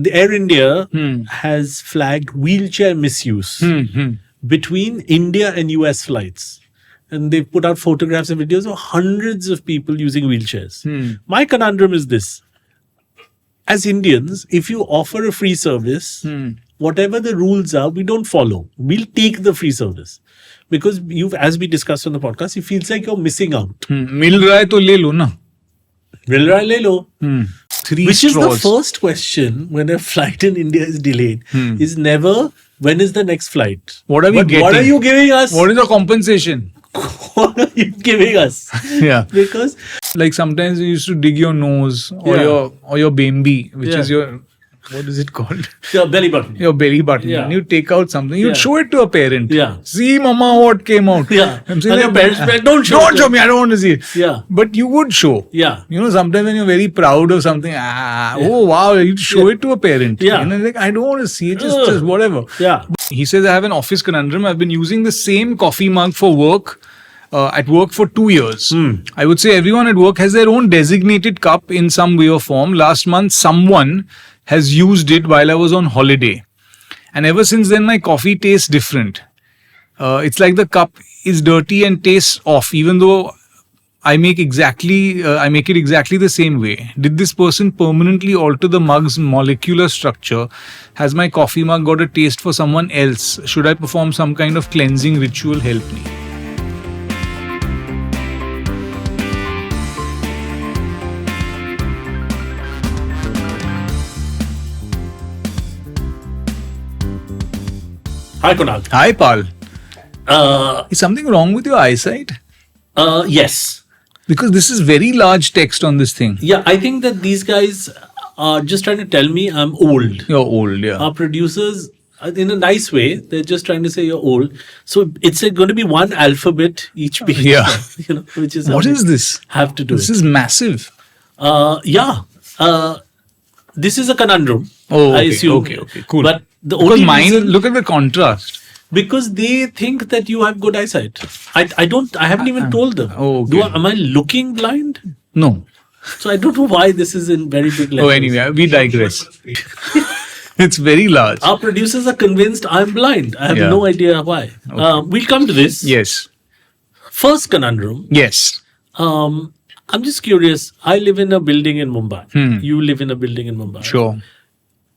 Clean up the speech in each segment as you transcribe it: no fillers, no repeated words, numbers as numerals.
The Air India has flagged wheelchair misuse between India and US flights. And they've put out photographs and videos of hundreds of people using wheelchairs. My conundrum is this. As Indians, if you offer a free service, whatever the rules are, we don't follow. We'll take the free service. Because as we discussed on the podcast, it feels like you're missing out. मिल रहा है तो ले लो ना. मिल रहा है ले लो. Which is the straws. first question when a flight in India is delayed. Is never, when is the next flight? What are we getting? What are you giving us? What is the compensation? What are you giving us? Yeah. Because Like sometimes you used to dig your nose or your bambi, which is your, what is it called? your belly button. Your belly button. Yeah. And you take out something, you'd show it to a parent. Yeah. See, mama, what came out. Yeah. I'm saying, And your parents say, don't show me, I don't want to see it. Yeah. But you would show. Yeah. You know, sometimes when you're very proud of something, oh wow, you'd show it to a parent. Yeah. And like, I don't want to see it, just whatever. Yeah. He says, I have an office conundrum. I've been using the same coffee mug for work. At work for 2 years. I would say everyone at work has their own designated cup in some way or form. Last month, someone has used it while I was on holiday. And ever since then, my coffee tastes different. It's like the cup is dirty and tastes off, even though I make it exactly the same way. Did this person permanently alter the mug's molecular structure? Has my coffee mug got a taste for someone else? Should I perform some kind of cleansing ritual? Help me. Hi, Kunaal. Hi, Pal. Is something wrong with your eyesight? Yes. Because this is very large text on this thing. Yeah, I think that these guys are just trying to tell me I'm old. You're old, yeah. Our producers, in a nice way, they're just trying to say you're old. So it's going to be one alphabet each page. Yeah. Which is What is this? Have to do This it. is massive. This is a conundrum. Oh, okay, I assume. okay, cool. But the Because only mine, reason, look at the contrast. because they think that you have good eyesight. I haven't even told them. Oh, okay. Am I looking blind? No. So I don't know why this is in very big letters. Oh, anyway, we digress. It's very large. Our producers are convinced I'm blind. I have no idea why. We'll come to this. Yes. First conundrum. Yes. I'm just curious. I live in a building in Mumbai. You live in a building in Mumbai. Sure.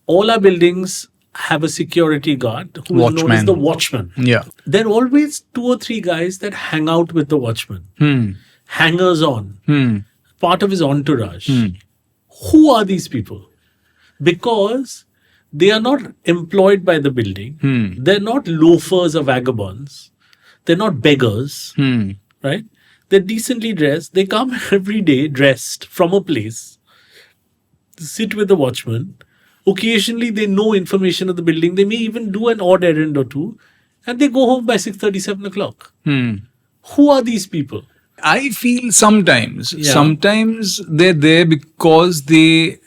All our buildings have a security guard who is known as the watchman. Yeah. There are always 2 or 3 guys that hang out with the watchman. Hangers on. Part of his entourage. Who are these people? Because they are not employed by the building. They're not loafers or vagabonds. They're not beggars. Right? They're decently dressed. They come every day dressed from a place, sit with the watchman. Occasionally, they know information of the building. They may even do an odd errand or two. And they go home by 6:30, 7 o'clock. Who are these people? I feel sometimes they're there because they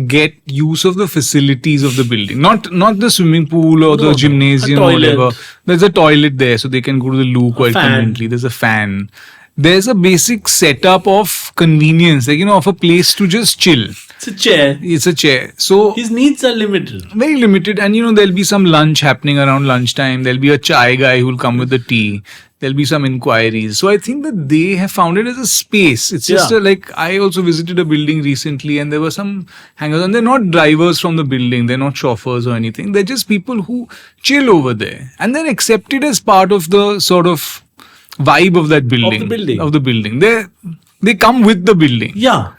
get use of the facilities of the building. Not the swimming pool or the gymnasium or whatever. There's a toilet there so they can go to the loo quite conveniently. There's a fan. There's a basic setup of convenience, like, of a place to just chill. It's a chair. So His needs are limited. very limited, and there'll be some lunch happening around lunchtime. There'll be a chai guy who'll come with the tea. There'll be some inquiries. So I think that they have found it as a space. It's just like, I also visited a building recently and there were some hangers on. They're not drivers from the building. They're not chauffeurs or anything. They're just people who chill over there. And they're accepted as part of the sort of vibe of that building. Of the building. They come with the building. Yeah.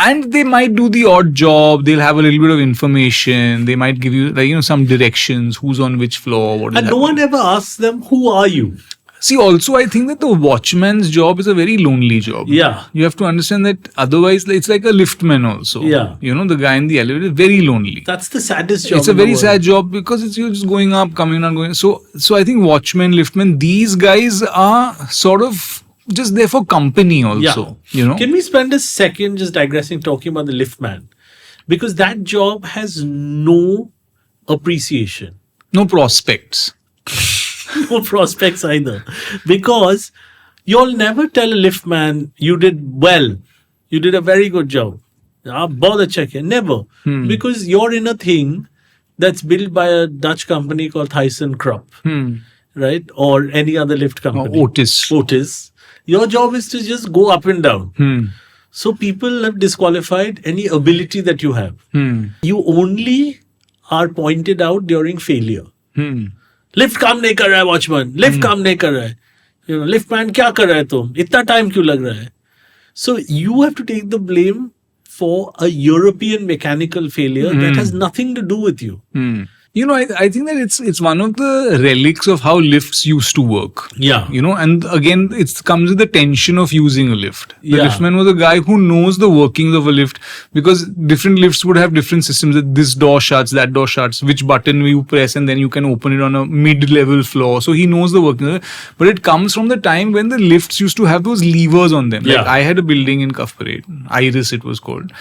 And they might do the odd job. They'll have a little bit of information. They might give you, some directions. Who's on which floor? What is And no one ever asks them, who are you? See, also, I think that the watchman's job is a very lonely job. Yeah. You have to understand that otherwise, it's like a liftman also. Yeah. The guy in the elevator is very lonely. That's the saddest job. It's a very sad job because you're just going up, coming down, going. So I think watchmen, liftmen, these guys are sort of just there for company also. Can we spend a second just digressing, talking about the liftman? Because that job has no appreciation. No prospects. No prospects either. Because you'll never tell a liftman, you did well. You did a very good job. बहुत अच्छा किया. Never. Because you're in a thing that's built by a Dutch company called ThyssenKrupp, right? Or any other lift company. Otis. Your job is to just go up and down. So people have disqualified any ability that you have. You only are pointed out during failure. Lift काम नहीं कर रहा है watchman, lift काम नहीं कर रहा है, यू नो, लिफ्ट मैन क्या कर रहा है, तुम इतना टाइम क्यों लग रहा है. So you have to take the blame for a European mechanical failure that has nothing to do with you. You know, I think that it's one of the relics of how lifts used to work. Yeah. You know, and again, it comes with the tension of using a lift. The Yeah. liftman was a guy who knows the workings of a lift, because different lifts would have different systems. That this door shuts, that door shuts, which button you press, and then you can open it on a mid-level floor. So he knows the workings of it. But it comes from the time when the lifts used to have those levers on them. Yeah. Like I had a building in Kapur, Iris it was called,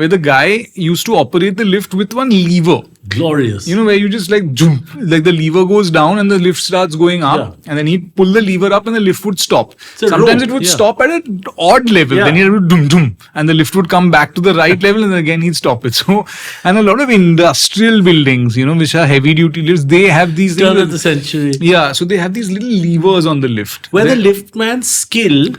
where the guy used to operate the lift with one lever. Glorious. You know, where you just like jump, like the lever goes down and the lift starts going up, and then he'd pull the lever up and the lift would stop. Sometimes it would stop at an odd level. Then he'd do dum dum, and the lift would come back to the right level, and then again he'd stop it. So, and a lot of industrial buildings, you know, which are heavy duty lifts, they have these turn of the century. Yeah, so they have these little levers on the lift. Where the liftman's skill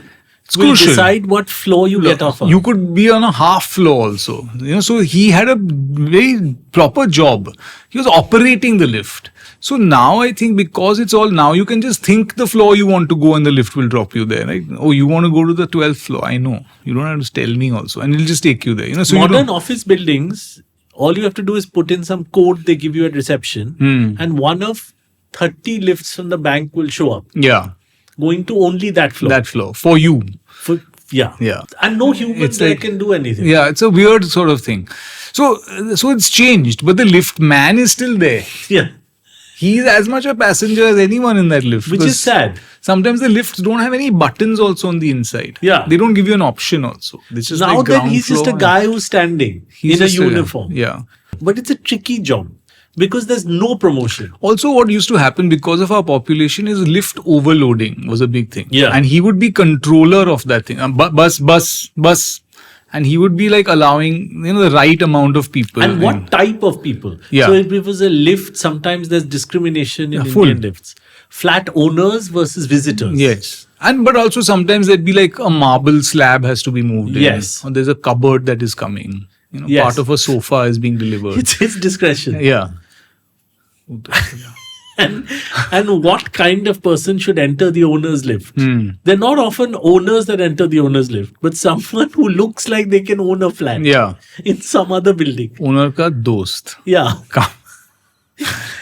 will decide what floor you get off on. You could be on a half floor also. You know, so he had a very proper job. He was operating the lift. So now I think because it's all now, you can just think the floor you want to go and the lift will drop you there. Right? Oh, you want to go to the 12th floor. I know. You don't have to tell me also. And it'll just take you there. You know, so modern office buildings, all you have to do is put in some code they give you at reception, and one of 30 lifts from the bank will show up. Yeah. Going to only that floor. That floor. For you. Yeah. And no human there can do anything. Yeah, it's a weird sort of thing. So it's changed, but the lift man is still there. Yeah. He's as much a passenger as anyone in that lift. Which is sad. Sometimes the lifts don't have any buttons also on the inside. Yeah. They don't give you an option also. This is now like then he's just a guy who's standing in a uniform. Yeah. But it's a tricky job because there's no promotion. Also, what used to happen because of our population is lift overloading was a big thing. Yeah. And he would be controller of that thing. Bus. And he would be like allowing, the right amount of people. And what type of people? Yeah. So if it was a lift, sometimes there's discrimination in Indian lifts. Flat owners versus visitors. Yes. But also sometimes there'd be like a marble slab has to be moved. Yes. Or there's a cupboard that is coming. Part of a sofa is being delivered. It's his discretion. Yeah. And what kind of person should enter the owner's lift? They're not often owners that enter the owner's lift, but someone who looks like they can own a flat. Yeah. In some other building. Owner ka dost. Yeah.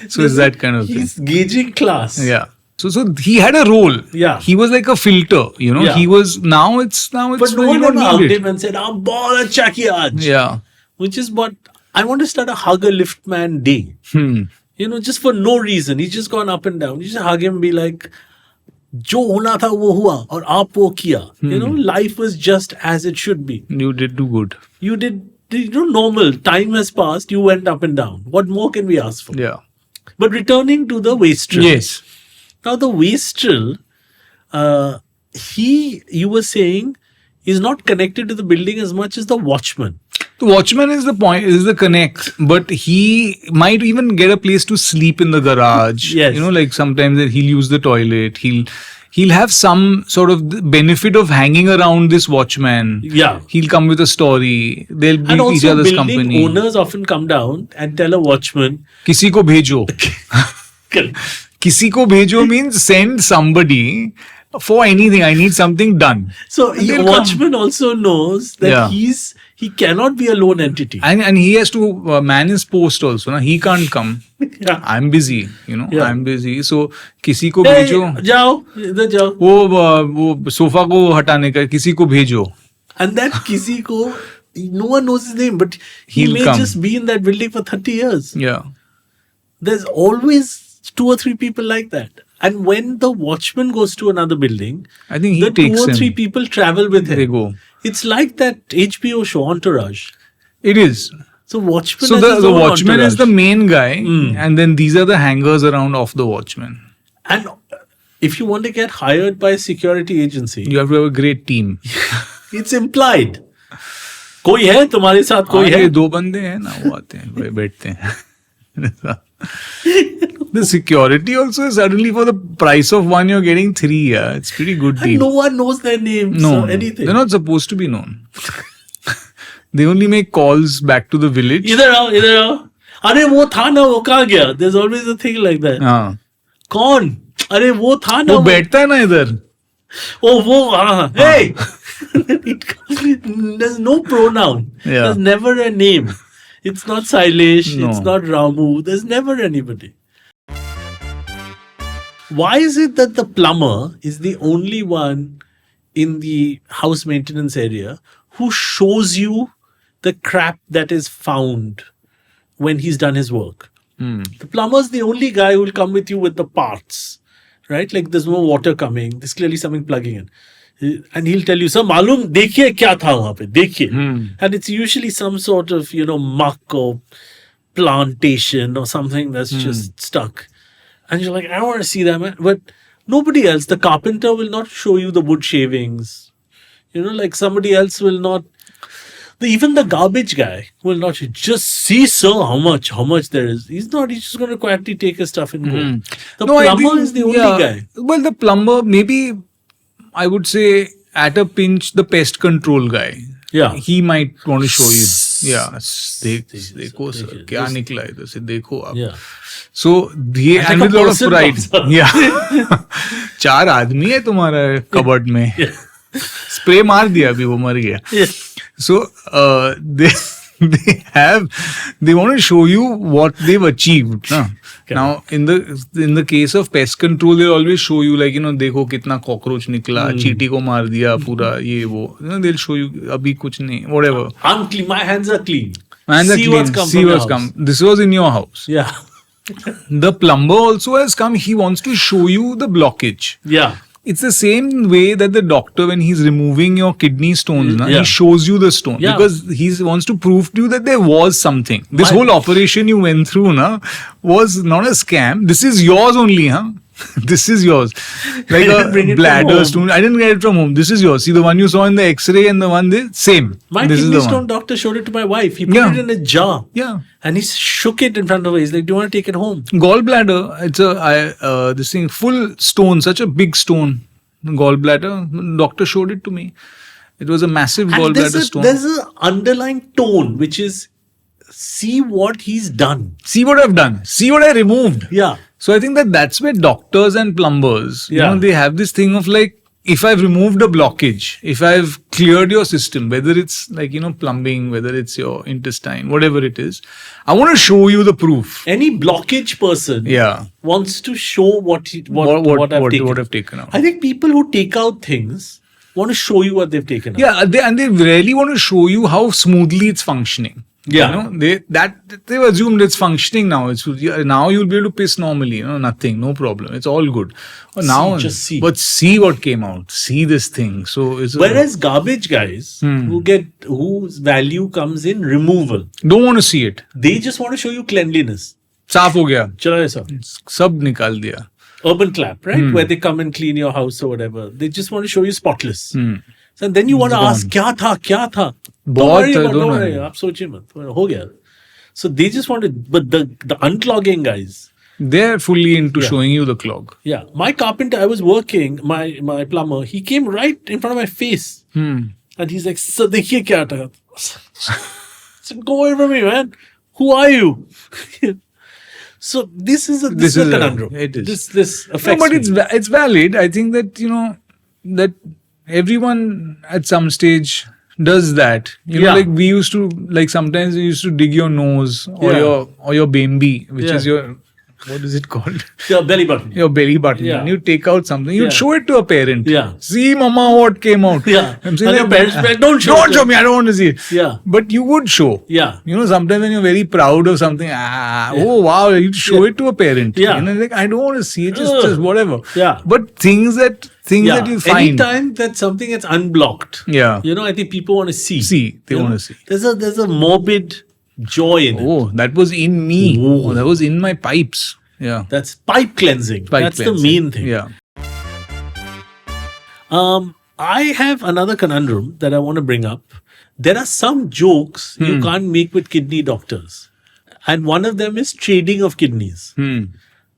So it's that kind of thing. He's gauging class. Yeah. So he had a role. Yeah. He was like a filter, Yeah. He was now it's But no one ever hugged him and said, "Bahut acha kiya aaj." Yeah. Which is what I want to start a hug a liftman day. Just for no reason. He's just gone up and down. You just hug him and be like, "Jo hona tha wo hua aur aap wo kiya." Life was just as it should be. You did do good. You did normal. Time has passed. You went up and down. What more can we ask for? Yeah. But returning to the wastrel. Yes. Now the wastrel, you were saying, is not connected to the building as much as the watchman. The watchman is the point, is the connect, but he might even get a place to sleep in the garage. Yes. Like sometimes that he'll use the toilet. He'll have some sort of benefit of hanging around this watchman. Yeah. He'll come with a story. They'll be And also each other's building company. owners often come down and tell a watchman, Kisi ko bhejo. Kisi ko bhejo means send somebody for anything. I need something done. So the watchman also knows that he cannot be a lone entity. And he has to man his post also. Na? He can't come. Yeah. I'm busy. Yeah. I'm busy. So kisi ko Hey, bhejo. jao, idhar jao. वो sofa को हटाने का किसी को भेजो. And that kisi ko, no one knows his name, but he He'll may come. just be in that building for 30 years. Yeah. There's always 2 or 3 people like that. And when the watchman goes to another building, I think he the takes 2 or 3 him. people travel with him. They go. It's like that HBO show, Entourage. It is. So watchman So has his the own watchman is the entourage. main guy, and then these are the hangers around of the watchman. And if you want to get hired by a security agency, You have to have a great team. it's implied. कोई है तुम्हारे साथ, कोई है? 2 बंदे हैं ना, वो आते हैं, बैठते हैं. The security also is suddenly for the price of 1 you're getting 3. Yeah, it's pretty good And deal. no one knows their names or anything. They're not supposed to be known. They only make calls back to the village. इधर आओ. अरे वो था ना, वो कहाँ गया? There's always a thing like that. हाँ. कौन? अरे वो था ना, वो बैठता है ना इधर. ओ वो हाँ. Hey, there's no pronoun. Yeah. There's never a name. It's not Sailesh. No. It's not Ramu. There's never anybody. Why is it that the plumber is the only one in the house maintenance area who shows you the crap that is found when he's done his work? The plumber's the only guy who will come with you with the parts, right? Like there's no water coming. There's clearly something plugging in. And he'll tell you, sir, मालूम देखिए क्या था वहाँ पे, देखिए. And it's usually some sort of, muck or plantation or something that's just stuck. And you're like, I don't want to see that, man. But nobody else, the carpenter will not show you the wood shavings. Like somebody else will not. Even the garbage guy will not just see, sir, how much there is. He's just going to quietly take his stuff and go. The plumber is the only guy. Well, the plumber, maybe I would say at a pinch, the pest control guy. Yeah. He might want to show you. Yeah. देखो sir, क्या निकला इधर से, देखो आप. Yeah. So, and with a lot of pride. Yeah. 4 आदमी है तुम्हारा कबर्ड में. स्प्रे मार दिया, अभी वो मर गया. So, they want to show you what they've achieved. Na? Now, in the case of pest control, they'll always show you like, देखो कितना cockroach निकला, चींटी को मार दिया पूरा, ये वो. They'll show you, अभी कुछ नहीं, whatever. I'm clean. My hands are clean. See what's come. This was in your house. Yeah. The plumber also has come. He wants to show you the blockage. Yeah. It's the same way that the doctor, when he's removing your kidney stones, Yeah. he shows you the stone. Yeah. Because he wants to prove to you that there was something. This whole operation you went through was not a scam. This is yours only. This is yours. Like a bladder stone. I didn't get it from home. This is yours. See, the one you saw in the x-ray and the one there, same. My kidney stone doctor showed it to my wife. He put it in a jar. Yeah. And he shook it in front of her. He's like, do you want to take it home? Gallbladder. It's this thing, full stone, such a big stone. Gallbladder. Doctor showed it to me. It was a massive gallbladder stone. There's an underlying tone, which is, see what he's done. See what I've done. See what I removed. Yeah. So I think that's where doctors and plumbers, they have this thing of like, if I've removed a blockage, if I've cleared your system, whether it's like, plumbing, whether it's your intestine, whatever it is, I want to show you the proof. Any blockage person wants to show what I've taken out. I think people who take out things want to show you what they've taken out. Yeah, they really want to show you how smoothly it's functioning. Yeah. They've assumed it's functioning now. Now you'll be able to piss normally. Nothing, no problem. It's all good. Just see. But see what came out. See this thing. So whereas garbage guys whose value comes in removal, don't want to see it. They just want to show you cleanliness. साफ हो गया. चला ऐसा. सब निकाल दिया. Urban clap, right? Where they come and clean your house or whatever. They just want to show you spotless. So then you want to ask, क्या था? Don't worry, आप सोचिए मत, हो गया. So they just want to, but the unclogging guys, they're fully into showing you the clog. Yeah, my carpenter, I was working, my plumber, he came right in front of my face, and he's like, "Sir, देखिए क्या था." I said, "Go away from me, man. Who are you?" So this is a conundrum. It is. This affects but it's valid. I think that that everyone at some stage does that. Like we used to, like sometimes we used to dig your nose or your bambi, which is your, what is it called? Your belly button. Your belly button. And you take out something, you show it to a parent. Yeah. See, mama, what came out. Yeah. I'm saying, and your parents like, don't show me, I don't want to see it. Yeah. But you would show. Yeah. Sometimes when you're very proud of something, oh wow, you show it to a parent. Yeah. Like, I don't want to see it, just whatever. Yeah. But things that you find. Anytime that something gets unblocked. Yeah. I think people want to see. They want to see. There's a morbid joy in it. Oh, that was in me. Oh, that was in my pipes. Yeah. That's pipe cleansing. That's the main thing. Yeah. I have another conundrum that I want to bring up. there are some jokes you can't make with kidney doctors. And one of them is trading of kidneys.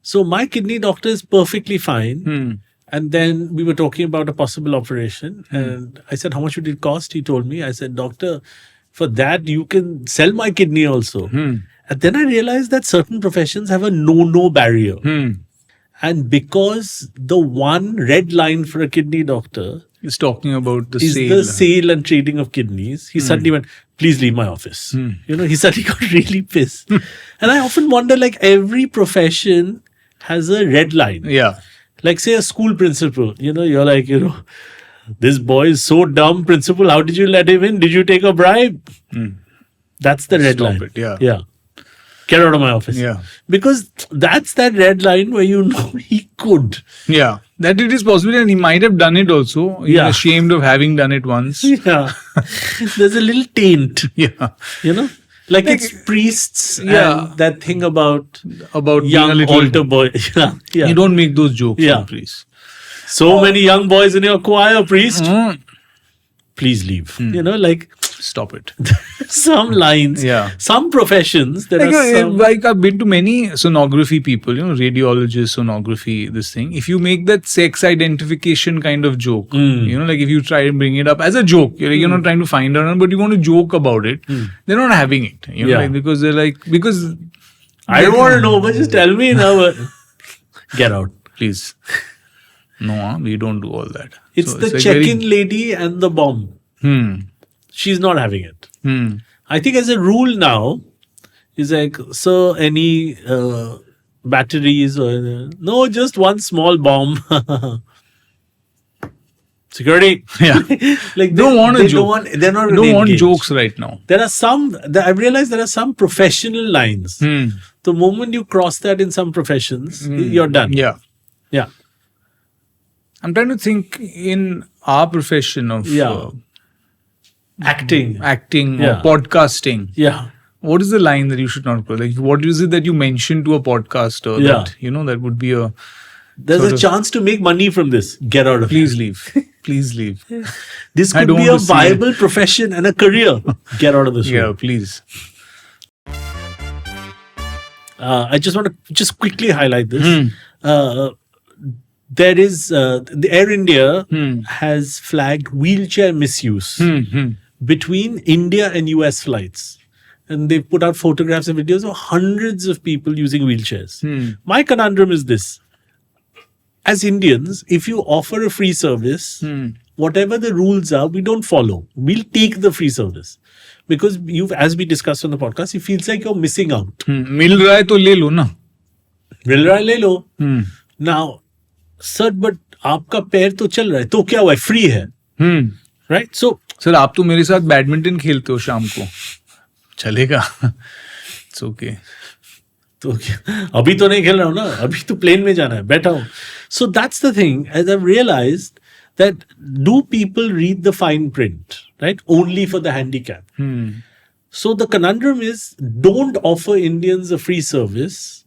So my kidney doctor is perfectly fine. And then we were talking about a possible operation. And I said, how much would it cost? He told me. I said, doctor, for that, you can sell my kidney also. And then I realized that certain professions have a no-no barrier. And because the one red line for a kidney doctor He's talking about the is sale. the sale and trading of kidneys, he suddenly went, please leave my office. He suddenly got really pissed. And I often wonder, like, every profession has a red line. Yeah. Like, say, a school principal, you're like, this boy is so dumb, principal. How did you let him in? Did you take a bribe? That's the red line. Stop it. Yeah. Yeah. Get out of my office. Yeah. Because that's that red line where he could. Yeah. That it is possible, and he might have done it also. He's ashamed of having done it once. Yeah. There's a little taint. Yeah. Like it's priests and that thing about being young a little altar boy. Yeah. You don't make those jokes, please. So many young boys in your choir, priest. Please leave. Like stop it. Some lines, some professions. Like I've been to many sonography people, radiologists, sonography, this thing. If you make that sex identification kind of joke, like if you try and bring it up as a joke, you're not trying to find out, but you want to joke about it, they're not having it. Like, because they're like, because I don't want to know, but just tell me now. Get out, please. No, we don't do all that. It's the check-in lady and the bomb. She's not having it. I think as a rule now, is like, so any batteries or no, just one small bomb. Security. Yeah. Like don't want a joke. They're not really don't want engaged. Jokes right now. There are some, I've realized there are some professional lines. The moment you cross that in some professions, you're done. Yeah. Yeah. I'm trying to think in our profession of acting or podcasting. Yeah. What is the line that you should not cross? Like, what is it that you mention to a podcaster that, that would be a... There's a chance to make money from this. Get out of Please here. leave. Please leave. This could be a viable profession and a career. Get out of this room. Yeah, please. I just want to quickly highlight this. There is the Air India has flagged wheelchair misuse between India and US flights. And they've put out photographs and videos of hundreds of people using wheelchairs. My conundrum is this. As Indians, if you offer a free service, whatever the rules are, we don't follow. We'll take the free service. Because as we discussed on the podcast, it feels like you're missing out. Mil raha hai to le lo na. Mil raha hai le lo. Now, sir, but आपका पैर तो चल रहा है, तो क्या हुआ है? Free है. Right? So, सर आप तो मेरे साथ बैडमिंटन खेलते हो शाम को. चलेगा. It's okay. तो अभी तो नहीं खेल रहा हूँ ना, अभी तो प्लेन में जाना है, बैठा हूँ. So that's the thing, as I've realized that do people read the fine print, right? Only for the handicap. So the conundrum is, don't offer Indians a free service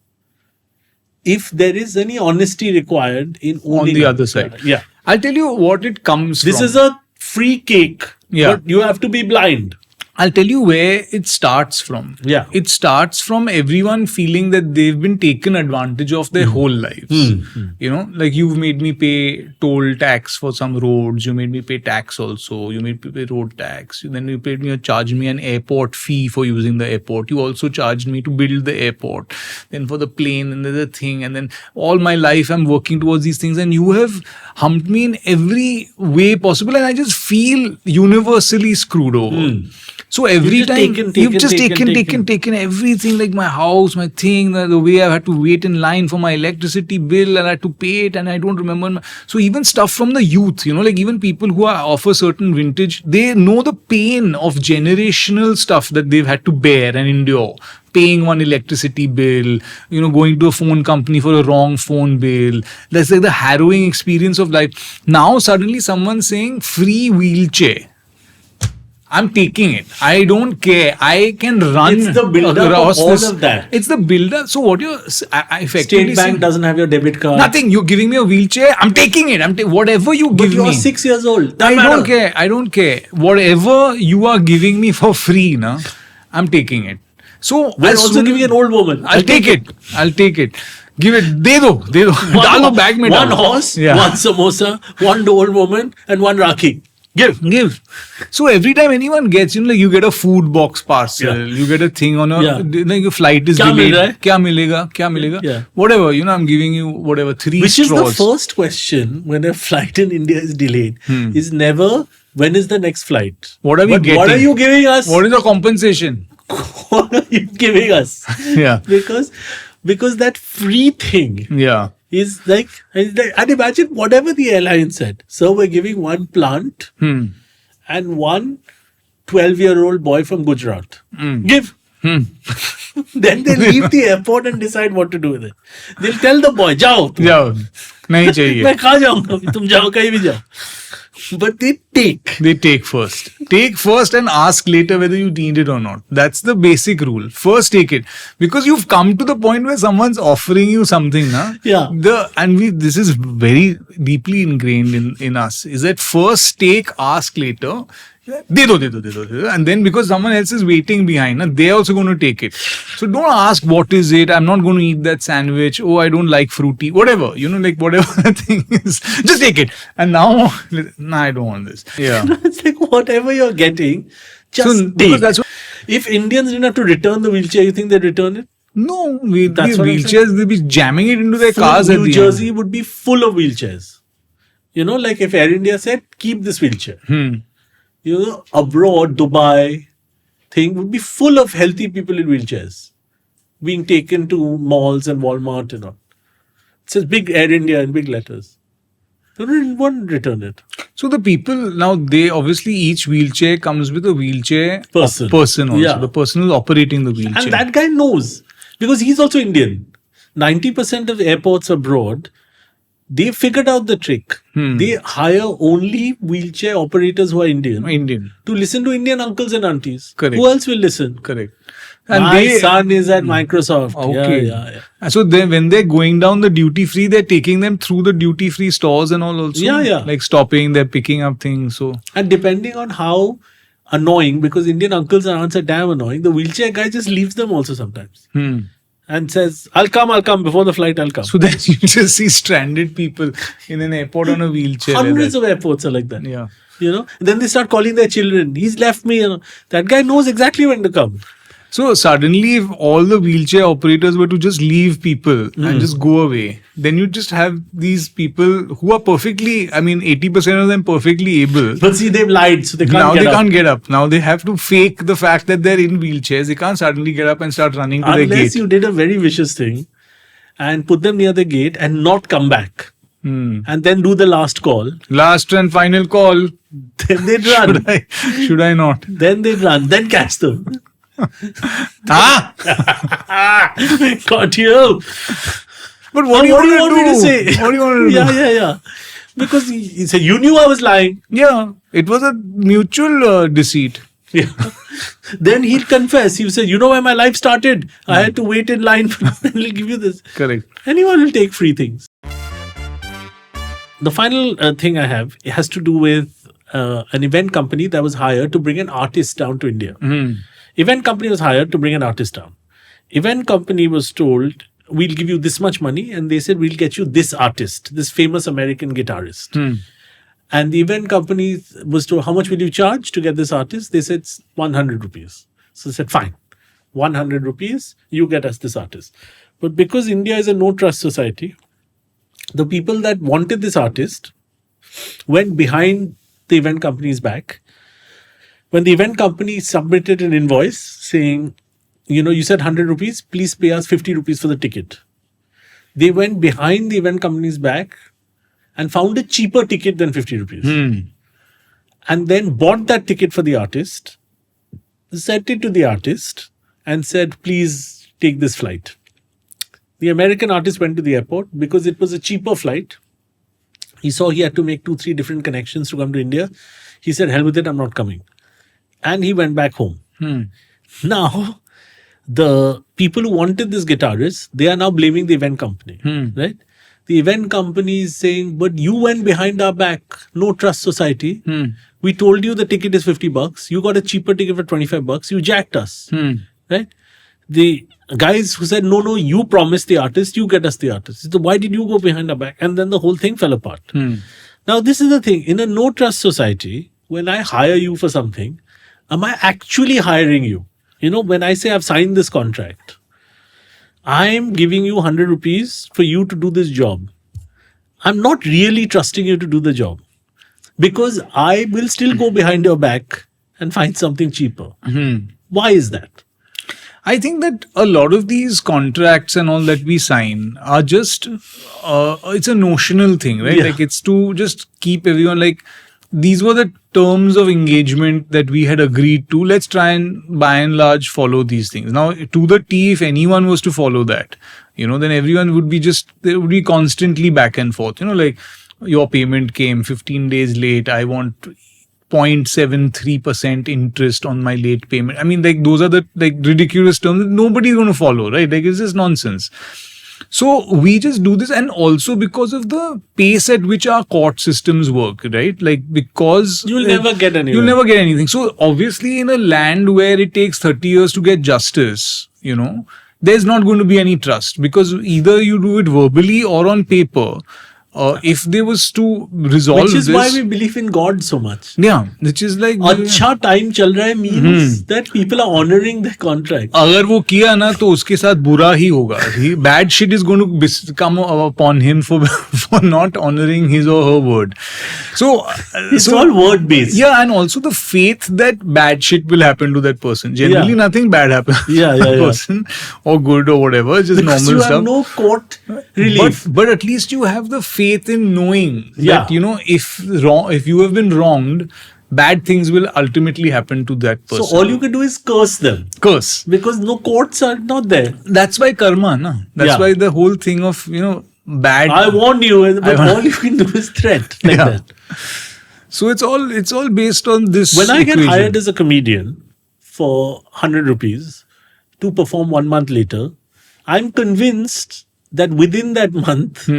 if there is any honesty required in owning on the other side. Yeah. I'll tell you what it comes from. This is a free cake, but you have to be blind. I'll tell you where it starts from. Yeah. It starts from everyone feeling that they've been taken advantage of their whole lives. Like you've made me pay toll tax for some roads. You made me pay tax also. You made me pay road tax. Then you paid me or charged me an airport fee for using the airport. You also charged me to build the airport. Then for the plane and the thing. And then all my life I'm working towards these things. And you have humped me in every way possible. And I just feel universally screwed over. So every time you've just taken everything, like my house, my thing, the way I had to wait in line for my electricity bill and I had to pay it and I don't remember. So even stuff from the youth, like even people who are of a certain vintage, they know the pain of generational stuff that they've had to bear and endure. Paying one electricity bill, going to a phone company for a wrong phone bill. That's like the harrowing experience of life. Now suddenly someone's saying free wheelchair. I'm taking it. I don't care. I can run. It's the build-up of across all this. of that. It's the build-up. So what you're I effectively State Bank saying, doesn't have your debit card. nothing. You're giving me a wheelchair. I'm taking it. Whatever you But give you're me. 6 years old. I don't care. I don't care. Whatever you are giving me for free, na, I'm taking it. So We're as also soon- giving an old woman. I'll take it. I'll take it. Give it. De do. Dalo bag mein one dalo. horse, Yeah. one samosa, one old woman, and one rakhi. Give. So every time anyone gets, like you get a food box parcel, Yeah. you get a thing on a, Yeah. like your flight is Kya mil delayed. raha hai? Kya milega? Yeah. Whatever, I'm giving you whatever, 3 Which is straws. the first question when a flight in India is delayed. Hmm. Is never, when is the next flight? What are we But getting? What are you giving us? What is the compensation? What are you giving us? Yeah. Because that free thing Yeah. is like, and imagine whatever the airline said. So we're giving one plant and one 12-year-old boy from Gujarat. Give. Then they leave the airport and decide what to do with it. They'll tell the boy, जाओ तुम। Yeah. नहीं चाहिए. मैं कहाँ जाऊंगा? तुम जाओ कहीं भी जाओ. But they take. They take first. Take first and ask later whether you need it or not. That's the basic rule. First take it. Because you've come to the point where someone's offering you something, na? Yeah. This is very deeply ingrained in us. Is that first take, ask later. De do. And then because someone else is waiting behind, na, they're also going to take it. So don't ask what is it. I'm not going to eat that sandwich. Oh, I don't like fruity. Whatever. Like whatever the thing is. Just take it. And now, nah, I don't want this. Yeah. It's like whatever you're getting, just So, take. because that's what, If Indians didn't have to return the wheelchair, you think they'd return it? no, That's the what I'm wheelchairs, they'll be jamming it into their cars at New the Jersey end. would be full of wheelchairs. Like if Air India said, keep this wheelchair. Abroad, Dubai thing would be full of healthy people in wheelchairs being taken to malls and Walmart and all. It says big Air India in big letters. They won't return it. So the people, now they obviously each wheelchair comes with a wheelchair Person. person also. Yeah. The person who's operating the wheelchair. And that guy knows because he's also Indian. 90% of airports abroad, they figured out the trick. They hire only wheelchair operators who are Indian to listen to Indian uncles and aunties. Correct. Who else will listen? Correct. And my son is at Microsoft. Okay. Yeah. So when they're going down the duty free, they're taking them through the duty free stores and all also. Yeah. Like stopping, they're picking up things. So And depending on how annoying, because Indian uncles and aunts are damn annoying, the wheelchair guy just leaves them also sometimes. And says, I'll come. Before the flight, I'll come. So then you just see stranded people in an airport on a wheelchair. Hundreds of airports are like that. Yeah. Then they start calling their children. He's left me. That guy knows exactly when to come. So suddenly, if all the wheelchair operators were to just leave people and just go away, then you just have these people who are perfectly, 80% of them perfectly able. But see, they've lied, so they can't Now get they up. can't get up. Now they have to fake the fact that they're in wheelchairs. They can't suddenly get up and start running to their Unless gate. you did a very vicious thing and put them near the gate and not come back. And then do the last call. Last and final call. Then they'd run. Should I not? Then they'd run. Then catch them. Got you. But what do you want me to say? What do you want to do? Yeah. Because he said, you knew I was lying. Yeah, it was a mutual deceit. Yeah. Then he'll confess. He'll say, you know where my life started? I had to wait in line and he'll give you this. Correct. Anyone will take free things. The final thing I have, it has to do with an event company that was hired to bring an artist down to India. Event company was hired to bring an artist down. Event company was told, we'll give you this much money. And they said, we'll get you this artist, this famous American guitarist. And the event company was told, how much will you charge to get this artist? They said, 100 rupees. So they said, fine, 100 rupees, you get us this artist. But because India is a no-trust society, the people that wanted this artist went behind the event company's back. When the event company submitted an invoice saying, you said 100 rupees, please pay us 50 rupees for the ticket. They went behind the event company's back and found a cheaper ticket than 50 rupees. And then bought that ticket for the artist, sent it to the artist and said, please take this flight. The American artist went to the airport because it was a cheaper flight. He saw he had to make 2-3 different connections to come to India. He said, hell with it, I'm not coming. and he went back home. Now, the people who wanted this guitarist, they are now blaming the event company, right? The event company is saying, but you went behind our back, no trust society. We told you the ticket is $50. You got a cheaper ticket for $25. You jacked us, right? The guys who said, no, you promised the artist, you get us the artist. So why did you go behind our back? And then the whole thing fell apart. Now, this is the thing. In a no trust society, when I hire you for something, am I actually hiring you? You know, when I say I've signed this contract, I'm giving you 100 rupees for you to do this job. I'm not really trusting you to do the job because I will still go behind your back and find something cheaper. Why is that? I think that a lot of these contracts and all that we sign are just, it's a notional thing, right? Yeah. Like it's to just keep everyone like, these were the terms of engagement that we had agreed to. Let's try and by and large follow these things. Now, to the T, if anyone was to follow that, then everyone would be there would be constantly back and forth. Like your payment came 15 days late. I want 0.73% interest on my late payment. I mean, like those are the ridiculous terms that nobody's going to follow, right? Like it's just nonsense. So we just do this, and also because of the pace at which our court systems work, right? Like because you'll never get anywhere. You'll never get anything. So obviously in a land where it takes 30 years to get justice, there's not going to be any trust because either you do it verbally or on paper. If they was to resolve this... Which is why we believe in God so much. Yeah, which is like... अच्छा time चल रहा है means that people are honoring the contract. अगर वो किया ना तो उसके साथ बुरा ही होगा. Bad shit is going to come upon him for not honoring his or her word. So it's all word based. Yeah, and also the faith that bad shit will happen to that person. Generally, nothing bad happens to that person or good or whatever. It's just because normal stuff. You have no court relief. But at least you have the faith in knowing that if you have been wronged, bad things will ultimately happen to that person. So all you can do is curse them. Curse. Because no courts are not there. That's why karma, na? That's why the whole thing of, bad... I warned you, but all you can do is threat like that. So it's all based on this When I equation. get hired as a comedian for 100 rupees to perform 1 month later, I'm convinced that within that month,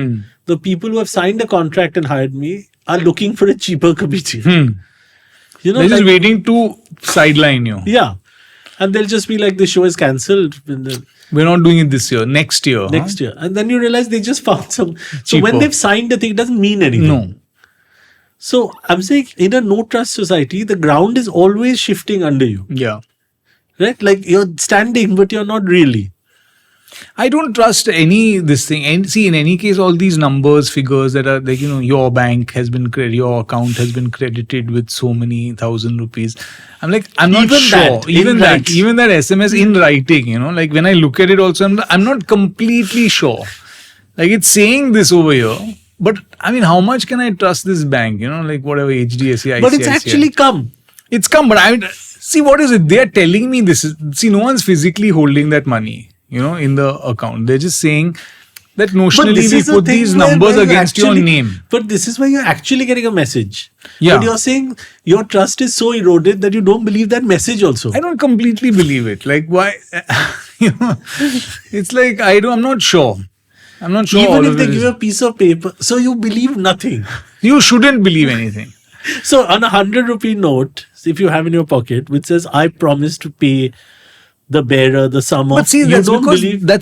the people who have signed a contract and hired me are looking for a cheaper comedian. They're just waiting to sideline you. Yeah. And they'll just be like, the show is cancelled. We're not doing it this year. Next year. Next year. And then you realize they just found some... Cheaper. So when they've signed a thing, it doesn't mean anything. No. So I'm saying in a no trust society, the ground is always shifting under you. Yeah. Right? Like you're standing, but you're not really. I don't trust this thing. And see, in any case, all these numbers, figures that are like, your bank has been your account has been credited with so many 1,000 rupees. I'm like, I'm not sure. Even that SMS in writing, like when I look at it also, I'm not completely sure. Like it's saying this over here. But I mean, how much can I trust this bank? Like whatever HDFC, ICICI. But it's actually come. It's come. But see, what is it? They're telling me this. See, no one's physically holding that money. In the account. They're just saying that notionally we put these numbers against your name. But this is why you're actually getting a message. Yeah. But you're saying your trust is so eroded that you don't believe that message also. I don't completely believe it. Like why? It's like, I'm not sure. I'm not sure. Even if they give a piece of paper, so you believe nothing. You shouldn't believe anything. So on a 100 rupee note, if you have in your pocket, which says, I promise to pay the bearer, the sum of... But see, that's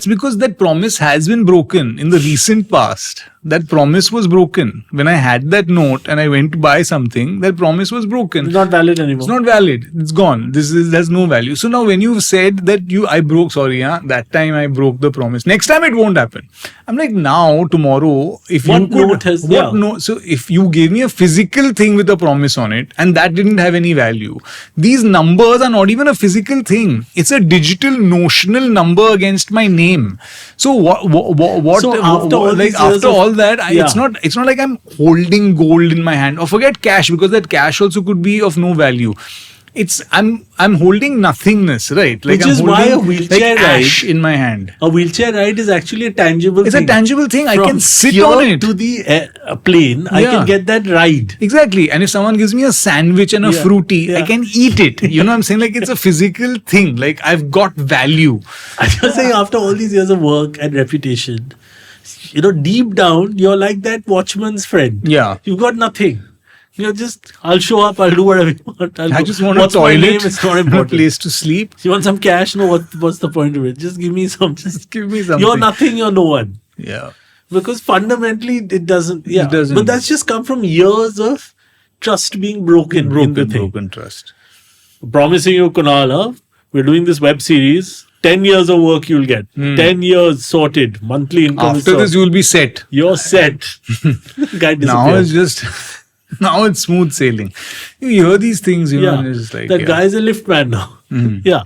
because that promise has been broken in the recent past. That promise was broken. When I had that note and I went to buy something, that promise was broken. It's not valid anymore. It's not valid. It's gone. There's no value. So now when you said that that time I broke the promise. Next time it won't happen. I'm like, now, tomorrow, if so if you gave me a physical thing with a promise on it and that didn't have any value, these numbers are not even a physical thing. It's a digital notional number against my name. So what so after all that, it's not like I'm holding gold in my hand, or forget cash, because that cash also could be of no value. I'm holding nothingness, right? Which I'm is why a holding, wheelchair like, ash in my hand. A wheelchair ride is actually a tangible It's thing. a tangible thing. I From can sit here on it. to the plane, I Yeah. can get that ride. Exactly. And if someone gives me a sandwich and a Yeah. fruity, Yeah. I can eat it. You know what I'm saying? Like, it's a physical thing. Like, I've got value. I'm just saying, after all these years of work and reputation, deep down, you're like that watchman's friend. Yeah. You've got nothing. You're just, I'll show up, I'll do whatever you want. I just want What's a toilet. my name? It's not and a important. place to sleep. You want some cash? No, what's the point of it? Just give me some. Just Give me something. You're nothing, you're no one. Yeah. Because fundamentally, it doesn't. Yeah. It doesn't. But that's just come from years of trust being broken in the thing. Broken trust. Promising you, Kunaal, huh? We're doing this web series. 10 years of work you'll get. 10 years sorted. Monthly income is After this, sorted. you'll be set. You're set. Guy Now it's disappears. just... Now it's smooth sailing. You hear these things, you know, and it's just like... That yeah. guy is a lift man now. Yeah.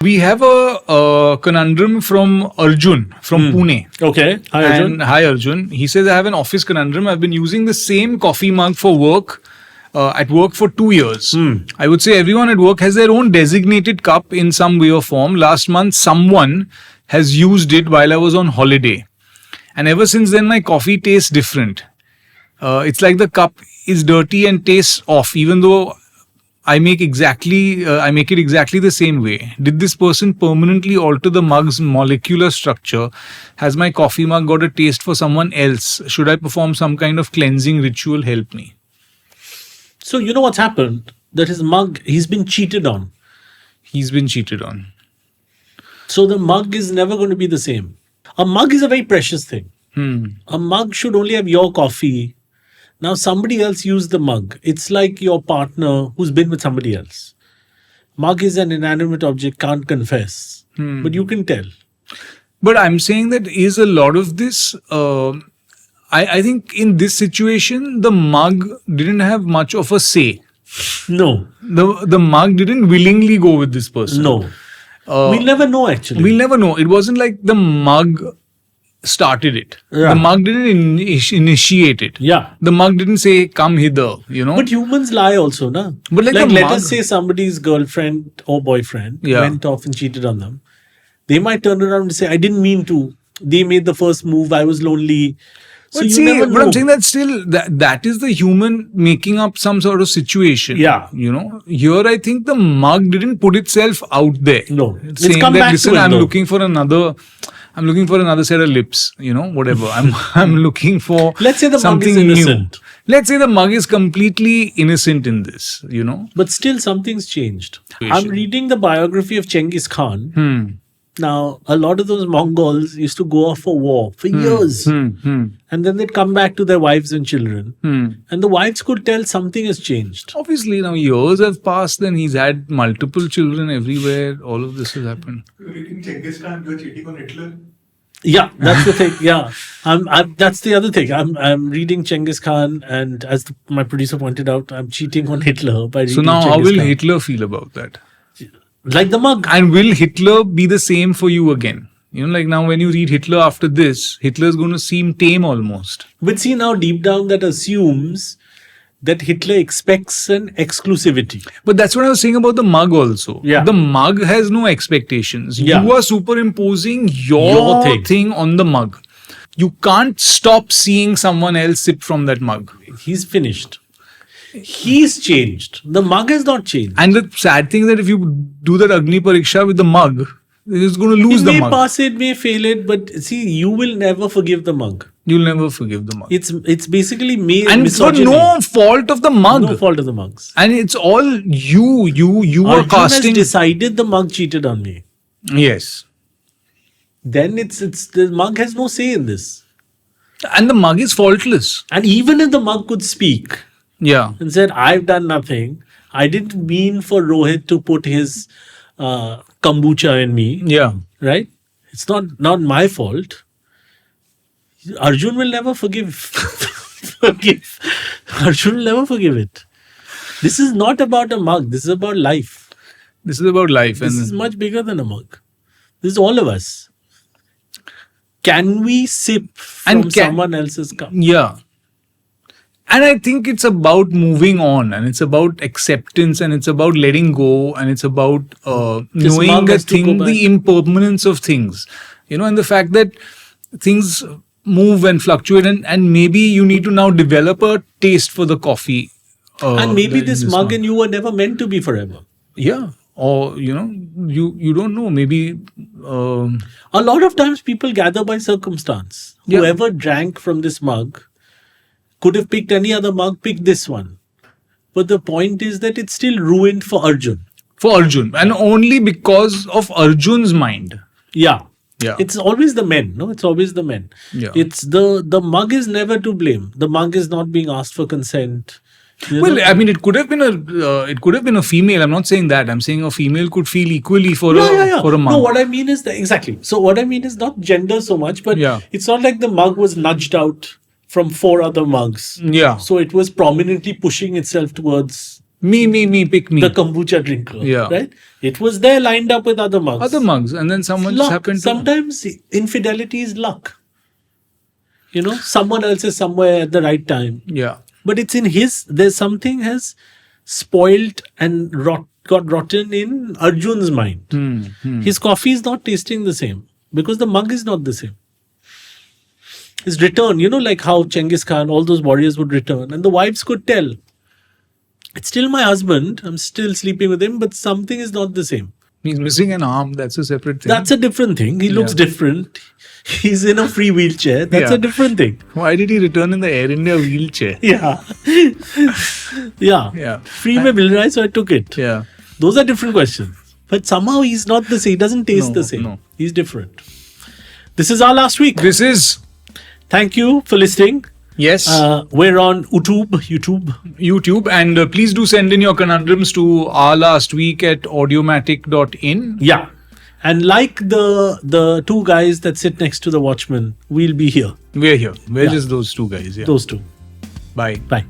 We have a conundrum from Arjun from Pune. Okay. Hi, Arjun. And hi Arjun. He says, I have an office conundrum. I've been using the same coffee mug for work at work for 2 years. I would say everyone at work has their own designated cup in some way or form. Last month, someone has used it while I was on holiday. And ever since then, my coffee tastes different. It's like the cup is dirty and tastes off, even though I make it exactly the same way. Did this person permanently alter the mug's molecular structure? Has my coffee mug got a taste for someone else? Should I perform some kind of cleansing ritual? Help me. So, you know what's happened? That his mug, he's been cheated on. He's been cheated on. So, the mug is never going to be the same. A mug is a very precious thing. A mug should only have your coffee. Now, somebody else used the mug. It's like your partner who's been with somebody else. Mug is an inanimate object, can't confess. But you can tell. But I'm saying that is a lot of this. I think in this situation, the mug didn't have much of a say. No. The mug didn't willingly go with this person. No. We'll never know, actually. We'll never know. It wasn't like the mug started it. Yeah. The mug didn't initiate it. Yeah. The mug didn't say, come hither, you know. But humans lie also, na? But like the let mug- us say somebody's girlfriend or boyfriend Yeah. went off and cheated on them. They might turn around and say, I didn't mean to. They made the first move. I was lonely. So But you see, never but know. I'm saying that still, that is the human making up some sort of situation. Yeah. You know, here I think the mug didn't put itself out there. No. It's Saying come that, back to listen, it, I'm though. looking for another set of lips, you know, whatever. I'm looking for Let's say the mug something is innocent. new. Let's say the mug is completely innocent in this, you know. But still, something's changed. I'm reading the biography of Genghis Khan. Now, a lot of those Mongols used to go off for war for years. And then they'd come back to their wives and children. And the wives could tell something has changed. Obviously, now years have passed, then he's had multiple children everywhere. All of this has happened. Reading Genghis Khan, you're cheating on Hitler. Yeah, that's the thing. Yeah, that's the other thing. I'm reading Genghis Khan, and as my producer pointed out, I'm cheating on Hitler by reading So now, how Genghis will Khan. Hitler feel about that? Like the mug. And will Hitler be the same for you again? You know, like now when you read Hitler after this, Hitler is going to seem tame almost. But see, now deep down that assumes that Hitler expects an exclusivity. But that's what I was saying about the mug also. Yeah. The mug has no expectations. Yeah. You are superimposing your thing on the mug. You can't stop seeing someone else sip from that mug. He's finished. He's changed. The mug has not changed. And the sad thing is that if you do that Agni Pariksha with the mug, it's going to lose It the may mug. pass it, may fail it, but see, you will never forgive the mug. You'll never forgive the mug. It's basically male And it's for misogyny. no fault of the mug. No fault of the mugs. And it's all you are Arjun casting. has decided the mug cheated on me. Yes. Then it's the mug has no say in this. And the mug is faultless. And even if the mug could speak Yeah. and said, I've done nothing, I didn't mean for Rohit to put his kombucha in me, Yeah. right? It's not my fault. Arjun will never forgive. Arjun will never forgive it. This is not about a mug. This is about life. This is about life. This And is much bigger than a mug. This is all of us. Can we sip from And can- someone else's cup? yeah. And I think it's about moving on, and it's about acceptance, and it's about letting go, and it's about knowing mug has to go back. the impermanence of things, and the fact that things move and fluctuate, and maybe you need to now develop a taste for the coffee. And maybe in this mug and you were never meant to be forever. Yeah. Or, you don't know. Maybe. A lot of times people gather by circumstance. Yeah. Whoever drank from this mug could have picked any other mug, picked this one. But the point is that it's still ruined for Arjun. For Arjun. And only because of Arjun's mind. Yeah. Yeah. It's always the men, no? It's always the men. Yeah. It's the mug is never to blame. The mug is not being asked for consent. Well, I mean, it could have been a female. I'm not saying that. I'm saying a female could feel equally for a mug. No, what I mean is that exactly. So what I mean is not gender so much, but it's not like the mug was nudged out from 4 other mugs. Yeah. So it was prominently pushing itself towards me, pick me. the kombucha drinker. Yeah. Right? It was there lined up with other mugs. And then someone Luck. just happened to. Sometimes infidelity is luck. Someone else is somewhere at the right time. Yeah. But it's in there's something has spoiled and got rotten in Arjun's mind. His coffee is not tasting the same because the mug is not the same. His return, like how Genghis Khan, all those warriors would return and the wives could tell. It's still my husband. I'm still sleeping with him, but something is not the same. He's missing an arm. That's a separate thing. That's a different thing. He looks different. He's in a free wheelchair. That's a different thing. Why did he return in the Air India wheelchair? Yeah. Yeah. Free mein mil raha hai, so I took it. Yeah. Those are different questions. But somehow he's not the same. He doesn't taste the same. No. He's different. This is our last week. This is. Thank you for listening. Yes. We're on YouTube. And please do send in your conundrums to ourlastweek@audiomatic.in. Yeah. And like the 2 guys that sit next to the watchmen, we'll be here. We're here. We're just those 2 guys. Yeah. Those 2. Bye. Bye.